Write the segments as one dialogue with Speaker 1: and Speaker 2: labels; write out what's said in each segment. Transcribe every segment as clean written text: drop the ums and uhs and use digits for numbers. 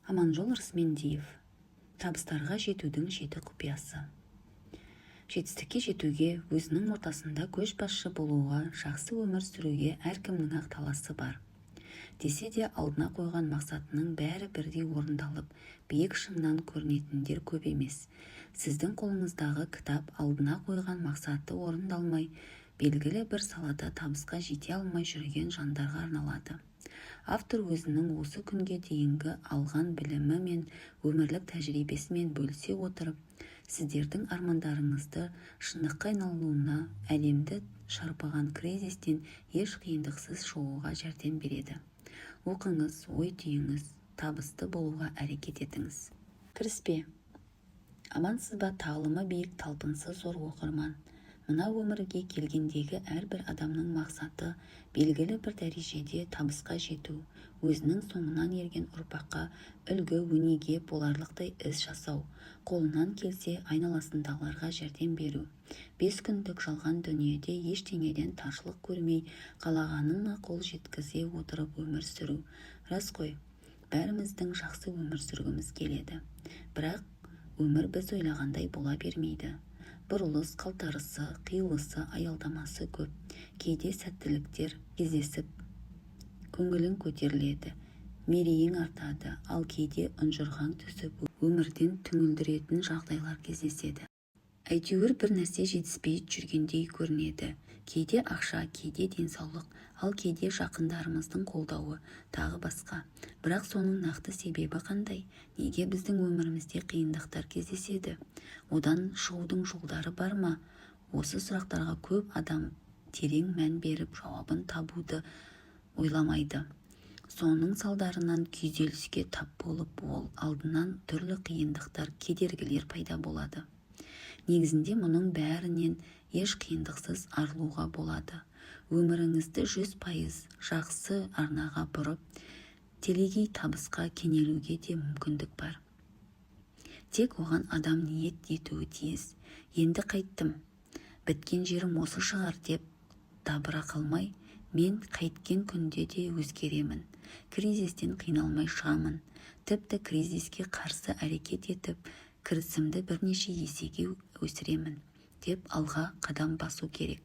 Speaker 1: Аманжол Рысмендиев. Табыстарға жетудің 7 құпиясы. Жетістікке жетуге, өзінің ортасында көшбасшы болуға, жақсы өмір сүруге әркімнің ақ таласы бар. Десе де алдына қойған мақсатының бәрі бірдей орындалып, биік шыңнан көрінетіндер көп емес. Сіздің қолыңыздағы кітап алдына қойған мақсаты орындалмай, белгілі бір салада табысқа жете алмай жүрген жандарға арналады. Автор өзінің осы күнге дейінгі алған білімі мен өмірлік тәжірибесімен бөлісе отырып, сіздердің армандарыңызды шындыққа айналуына, әлемді шарпыған кризистен еш қиындықсыз шығуға жәрдем береді. Оқыңыз, ой түйіңіз, табысты болуға әрекет етіңіз. Кіріспе. Амансыз ба тағлымы биік талпынысы зор оқырман? Мына өмірге келгендегі әрбір адамның мақсаты белгілі бір дәрежеде табысқа жету, өзінің соңынан ерген ұрпаққа үлгі өнеге боларлықтай іс жасау, қолынан келсе айналасындағыларға жәрдем беру. 5 күндік жалған дүниеде ештеңеден таршылық көрмей, қалағанына қол жеткізе отырып өмір сүру. Рас қой, бәріміздің жақсы өмір сүргіміз келеді. Бірақ өмір біз ойлағандай бола бермейді. Бұрылыс, қалтарысы, қиылысы, аялдамасы көп. Кейде сәттіліктер кездесіп, көңілің көтеріледі, мерейің артады, ал кейде ұнжырғаң түсіп, өмірден түңілдіретін жағдайлар кездеседі. Әйтеуір бір нәрсе жетіспей жүргендей көрінеді. Кейде ақша, кейде денсаулық, ал кейде жақындарымыздың қолдауы, тағы басқа. Бірақ соның нақты себебі қандай? Неге біздің өмірімізде қиындықтар кездеседі? Одан шығудың жолдары бар ма? Осы сұрақтарға көп адам терең мән беріп жауабын табуды ойламайды. Соның салдарынан күйзеліске тап болып, ол алдынан түрлі қиындықтар, кедергілер пайда болады. Негізінде мұның бәрінен еш қиындықсыз арылуға болады. Өміріңізді 100% жақсы арнаға бұрып, телегей табысқа кенелуге де мүмкіндік бар. Тек оған адам ниет етуі тиіс. Енді қайттым, біткен жерім осы шығар деп дабыра қалмай, мен қайткен күнде де өзгеремін. Кризистен қиналмай шығамын. Тіпті кризиске қарсы әрекет етіп, кірісімді бірнеше есеге өсіремін деп алға қадам басу керек.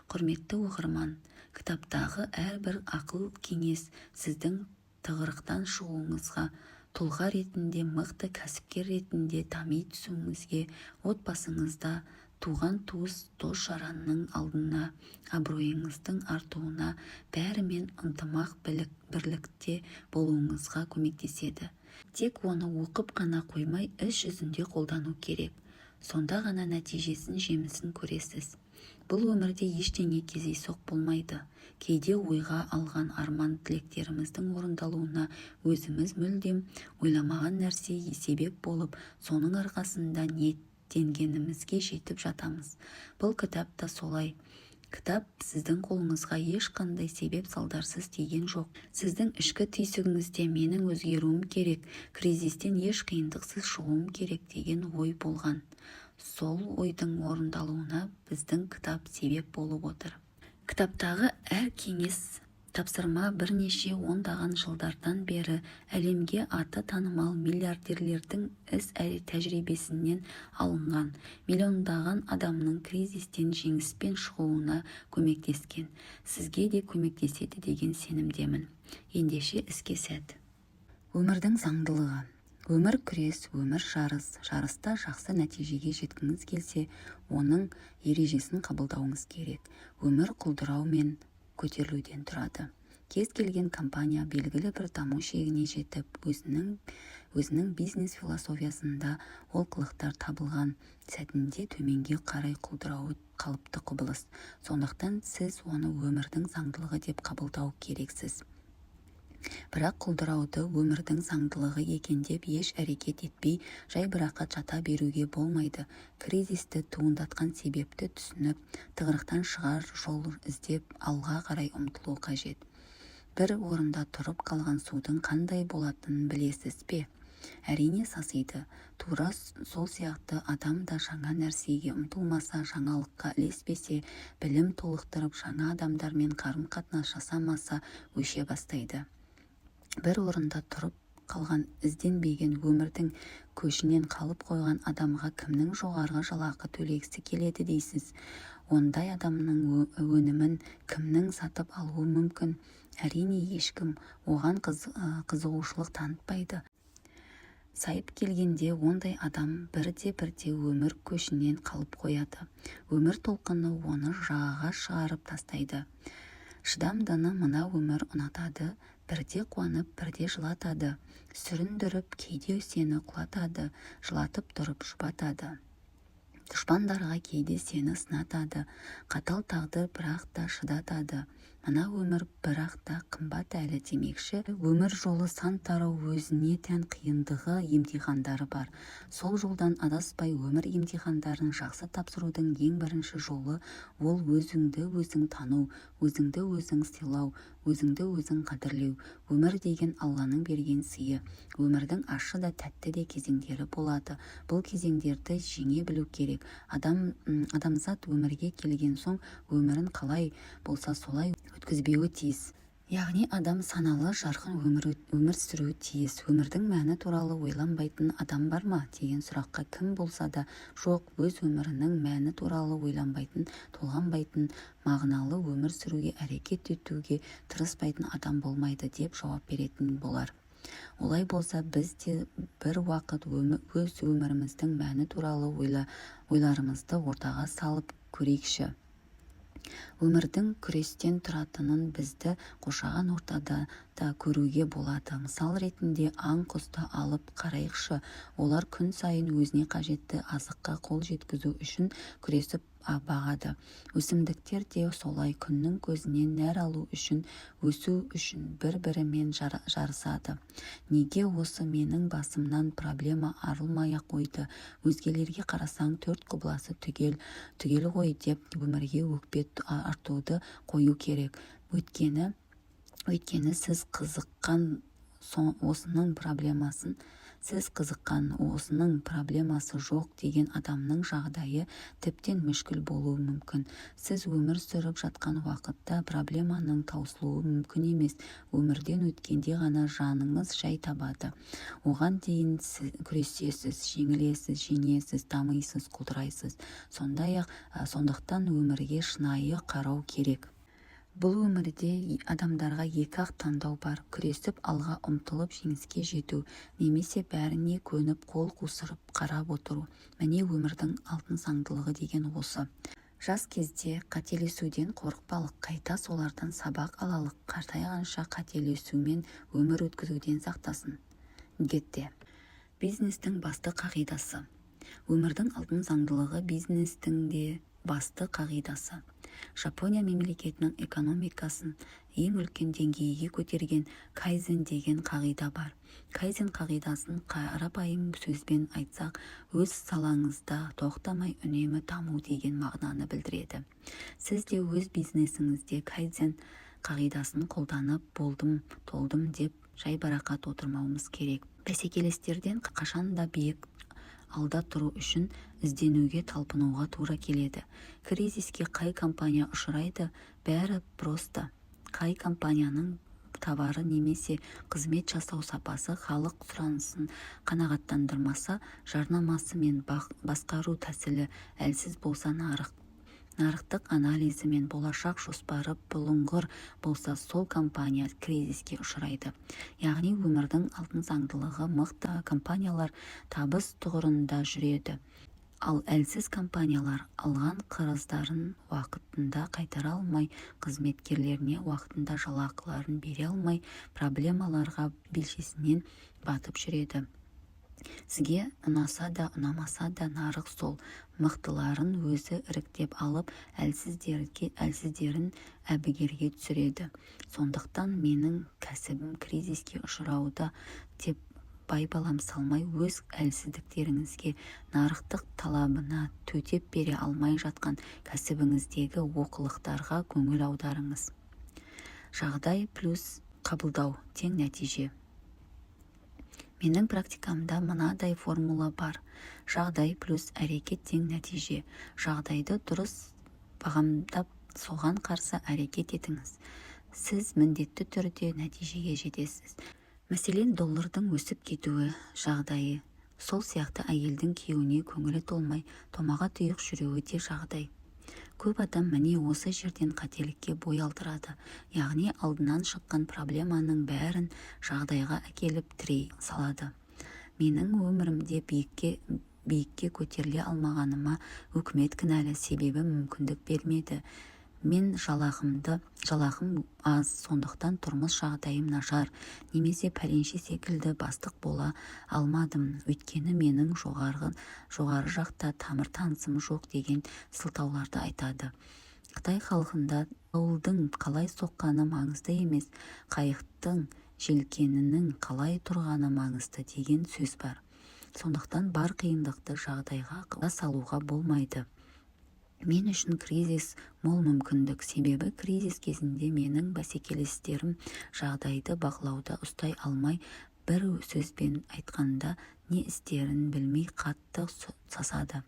Speaker 1: Құрметті оқырман, кітаптағы әрбір ақыл кеңес сіздің тығырықтан шығуыңызға, тұлға ретінде, мықты кәсіпкер ретінде дами түсуіңізге, отбасыңызда туған туыс дос-жаранның алдына, абыройыңыздың артуына, бәрімен ынтымақ бірлікте болуыңызға көмектеседі. Тек оны оқып қана қоймай, іс жүзінде қолдану керек. Сонда ғана нәтижесін, жемісін көресіз. Бұл өмірде ештеңе кездейсоқ болмайды. Кейде ойға алған арман тілектеріміздің орындалуына өзіміз мүлдем ойламаған нәрсе себеп болып, соның арқасында ниеттенгенімізге жетіп жатамыз. Бұл кітап та солай. Кітап сіздің қолыңызға ешқандай себеп салдарсыз тиген жоқ. Сіздің ішкі түйсігіңізде менің өзгеруім керек, кризистен еш қиындықсыз шығуым керек деген ой болған. Сол ойдың орындалуына біздің кітап себеп болып отыр. Кітаптағы әр кеңес, тапсырма бірнеше ондаған жылдардан бері әлемге аты танымал миллиардерлердің іс тәжірибесінен алынған, миллиондаған адамның кризистен жеңіспен шығуына көмектескен. Сізге де көмектеседі деген сенімдемін. Ендеше іске сәт. Өмірдің заңдылығы. Өмір күрес, өмір жарыс. Жарыста жақсы нәтижеге жеткіңіз келсе, оның ережесін қабылдауыңыз керек. Өмір құлдырау мен көтерілуден тұрады. Кез келген компания белгілі бір даму шегіне жетіп, өзінің бизнес философиясында олқылықтар табылған сәтінде төменге қарай құлдырауы қалыпты құбылыс. Сондықтан сіз оны өмірдің заңдылығы деп қабылдау керексіз. Бірақ құлдырауды өмірдің заңдылығы екен деп еш әрекет етпей, жай бірақат жата беруге болмайды. Кризисті туындатқан себепті түсініп, тығырықтан шығар жол іздеп, алға қарай ұмтылу қажет. Бір орында тұрып қалған судың қандай болатынын білесіз бе? Әрине сасиды. Тура сол сияқты адам да жаңа нәрсеге ұмтылмаса, жаңалыққа ілеспесе, білім толықтырып, жаңа адамдармен қарым-қатынас жасамаса, өше бастайды. Бір орында тұрып қалған ізденбеген өмірдің көшінен қалып қойған адамға кімнің жоғарғы жалақы төлегісі келеді дейсіз? Ондай адамның өнімін кімнің сатып алуы мүмкін? Әрине ешкім оған қызығушылық танытпайды. Сайып келгенде ондай адам бірде-бірде өмір көшінен қалып қояды. Өмір толқыны оны жағаға шығарып тастайды. Шыдамдыны мына өмір ұнатады, бірде қуанып, бірде жылатады. Сүріндіріп, кейде сені құлатады, жылатып тұрып жұбатады. Дұшпандарға кейде сені сынатады, қатал тағдыр бірақ та шыдатады. Мына өмір бірақ та қымбат әлі демекші, өмір жолы сан тарау, өзіне тән қиындығы, емтихандары бар. Сол жолдан адаспай өмір емтихандарын жақсы тапсырудың ең бірінші жолы ол өзіңді өзің тану, өзіңді өзің сыйлау, өзіңді өзің қадірлеу. Өмір деген Алланың берген сыйы. Өмірдің ащы да тәтті де кезеңдері болады. Бұл кезеңдерді жеңе білу керек. Адамзат өмірге келген соң өмірін қалай болса солай өткізбеуі тиіс. Яғни адам саналы, жарқын өмір сүруі тиіс. Өмірдің мәні туралы ойланбайтын адам бар ма деген сұраққа кім болса да жоқ, өз өмірінің мәні туралы ойланбайтын, толғанбайтын, мағыналы өмір сүруге әрекет етуге тырыспайтын адам болмайды деп жауап беретін болар. Олай болса біз де бір уақыт өз өміріміздің мәні туралы ойларымызды ортаға салып көрейікші. Өмірдің күрестен тұратынын бізді қоршаған ортада да көруге болады. Мысал ретінде аң-құсты алып қарайықшы. Олар күн сайын өзіне қажетті азыққа қол жеткізу үшін күресіп бағады. Өсімдіктер де солай күннің көзінен нәр алу үшін, өсу үшін бір-бірімен жарысады. Неге осы менің басымнан проблема арылмай-ақ қойды? Өзгелерге қарасаң төрт құбыласы түгел ғой деп өмірге өкпе артуды қою керек. Өйткені сіз қызыққан осының проблемасы жоқ деген адамның жағдайы тіптен мүшкіл болуы мүмкін. Сіз өмір сүріп жатқан уақытта проблеманың таусылуы мүмкін емес. Өмірден өткенде ғана жаныңыз жай табады. Оған дейін күресесіз, жеңесіз, дамисыз, құлдырайсыз. Сондықтан өмірге шынайы қарау керек. Бұл өмірде адамдарға екі-ақ таңдау бар: күресіп алға ұмтылып жеңіске жету, немесе бәріне көніп қол қусырып қарап отыру. Міне өмірдің алтын заңдылығы деген осы. Жас кезде қателесуден қорықпалық, қайта солардан сабақ алалық. Қартайғанша қателесумен өмір өткізуден сақтасын. Гетте. Бизнестің басты қағидасы. Өмірдің алтын заңдылығы бизнестің де басты қағидасы. Жапония мемлекетінің экономикасын ең үлкен деңгейге көтерген кайзен деген қағида бар. Кайзен қағидасын қарапайым сөзбен айтсақ, өз салаңызда тоқтамай үнемі даму деген мағынаны білдіреді. Сіз де өз бизнесіңізде кайзен қағидасын қолданып толдым деп жайбарақат отырмауымыз керек. Бәсекелестерден қашанда биік алда тұру үшін ізденуге, талпынуға тура келеді. Кризиске қай компания ұшырайды? Бәрі просто. Қай компанияның товары немесе қызмет жасау сапасы халық сұранысын қанағаттандырмаса, жарнамасы мен басқару тәсілі әлсіз болса, нарықтық анализі мен болашақ жоспары бұлыңғыр болса, сол компания кризиске ұшырайды. Яғни өмірдің алтын заңдылығы: мықты компаниялар табыс тұғырында жүреді. Ал әлсіз компаниялар алған қарыздарын уақытында қайтара алмай, қызметкерлеріне уақытында жалақыларын бере алмай, проблемаларға белшесінен батып жүреді. Сізге ұнаса да, ұнамаса да нарық сол. Мықтыларын өзі іріктеп алып, әлсіздерін әбігерге түсіреді. Сондықтан менің кәсібім кризиске ұшырауда деп байбалам салмай, өз әлсіздіктеріңізге, нарықтық талабына төтеп бере алмай жатқан кәсібіңіздегі олқылықтарға көңіл аударыңыз. Жағдай плюс қабылдау тең нәтиже. Менің практикамда мынадай формула бар: жағдай плюс әрекет тең нәтиже. Жағдайды дұрыс бағамдап, соған қарсы әрекет етіңіз. Сіз міндетті түрде нәтижеге жетесіз. Мәселен, доллардың өсіп кетуі жағдайы, сол сияқты әйелдің күйеуіне көңілі толмай, томаға тұйық жүруі де жағдай. Көп адам міне осы жерден қателікке бой алдырады, яғни алдынан шыққан проблеманың бәрін жағдайға әкеліп тірей салады. Менің өмірімде биікке көтеріле алмағаныма үкімет кінәлі, себебі мүмкіндік бермеді. Мен жалақым аз, сондықтан тұрмыс жағдайым нашар, немесе пәленше секілді бастық бола алмадым. Өйткені менің жоғары жақта тамыр танысым жоқ деген сылтауларды айтады. Қытай халқында дауылдың қалай соққаны маңызды емес, қайықтың желкенінің қалай тұрғаны маңызды деген сөз бар. Сондықтан бар қиындықты жағдайға салуға болмайды. Мен үшін кризис мол мүмкіндік, себебі кризис кезінде менің бәсекелестерім жағдайды бақылауда ұстай алмай, бір сөзбен айтқанда не істерін білмей қатты сасады.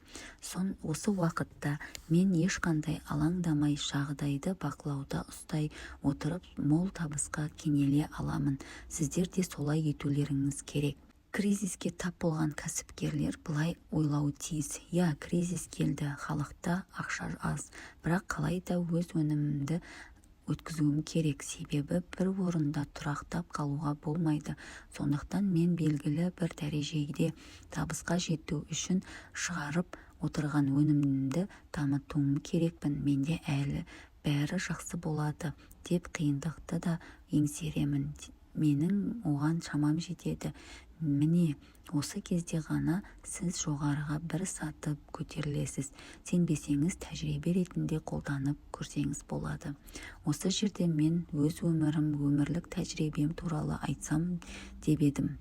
Speaker 1: Осы уақытта мен ешқандай алаңдамай жағдайды бақылауда ұстай отырып мол табысқа кенеле аламын. Сіздер де солай етулеріңіз керек. Кризиске тап болған кәсіпкерлер былай ойлауы тиіс. Кризис келді, халықта ақша аз, бірақ қалай да өз өнімімді өткізуім керек, себебі бір орында тұрақтап қалуға болмайды. Сондықтан мен белгілі бір дәрежеде табысқа жету үшін шығарып отырған өнімімді дамытуым керекпін. Менде әлі бәрі жақсы болады деп қиындықты да еңсеремін. Менің оған шамам жетеді. Міне, осы кезде ғана сіз жоғарыға бір саты көтерілесіз. Сенбесеңіз, тәжірибе ретінде қолданып көрсеңіз болады. Осы жерде мен өз өмірлік тәжірибем туралы айтсам деп едім.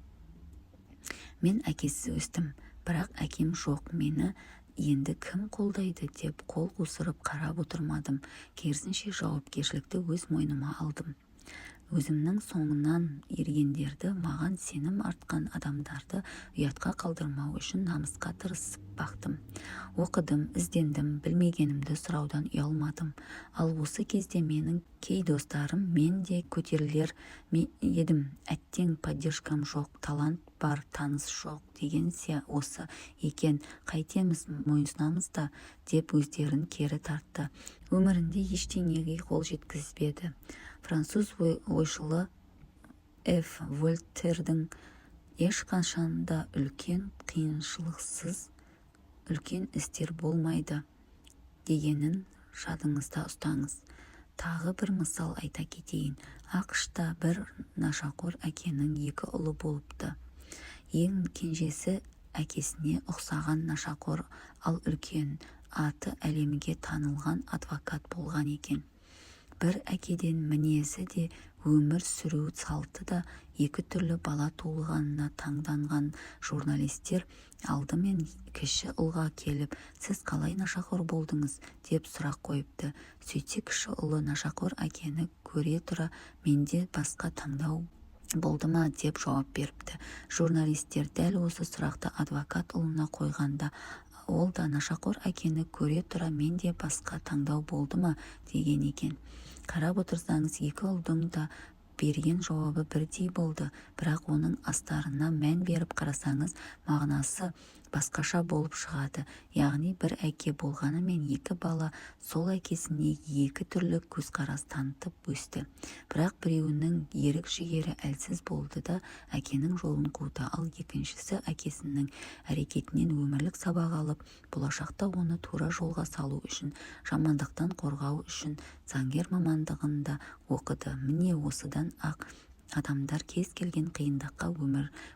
Speaker 1: Мен әкесіз өстім, бірақ әкем жоқ. Мені енді кім қолдайды деп қол қусырып қарап отырмадым. Керісінше жауапкершілікті өз мойныма алдым. Өзімнің соңынан ергендерді, маған сенім артқан адамдарды ұятқа қалдырмау үшін намысқа тырысып бақтым. Оқыдым, іздендім, білмегенімді сұраудан ұялмадым. Ал осы кезде менің кей достарым мен де көтерілер едім. Әттең, поддержкам жоқ, талант бар, таныс жоқ деген осы екен. Қайтеміз, мойынсынамыз да деп өздерін кері тартты. Өмірінде ештеңеге қол жеткізбеді. Француз ойшылы Ф. Вольтердің ешқашанда үлкен қиыншылықсыз үлкен істер болмайды дегенін жадыңызда ұстаңыз. Тағы бір мысал айта кетейін. ақш-та бір нашақор әкенің 2 ұлы болыпты. Ең кенжесі әкесіне ұқсаған нашақор, ал үлкен аты әлемге танылған адвокат болған екен. Бір әкеден мінезі де өмір сүру салты да 2 түрлі бала туылғанына таңданған журналистер алдымен кіші ұлға келіп, сіз қалай нашақор болдыңыз деп сұрақ қойыпты. Сөйтсе кіші ұлы нашақор әкені көре тұра менде басқа таңдау болды ма деп жауап беріпті. Журналистер дәл осы сұрақты адвокат ұлына қойғанда, ол да нашақор әкені көре тұра менде басқа таңдау болды ма деген екен. Қарап отырсаңыз, 2 ұлдың да берген жауабы бірдей болды, бірақ оның астарына мән беріп қарасаңыз, мағынасы басқаша болып шығады. Яғни бір әке болғанымен 2 бала сол әкесіне 2 түрлі көзқарас танытып өсті. Бірақ біреуінің ерік жігері әлсіз болды да әкенің жолын қуды, ал екіншісі әкесінің әрекетінен өмірлік сабақ алып, болашақта оны тура жолға салу үшін, жамандықтан қорғау үшін заңгер мамандығында оқыды. Міне осыдан ақ адамдар кез келген қиындыққа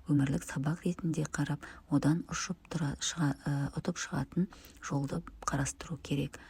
Speaker 1: өмірлік сабақ ретінде қарап, одан ұтып шығатын жолды қарастыру керек.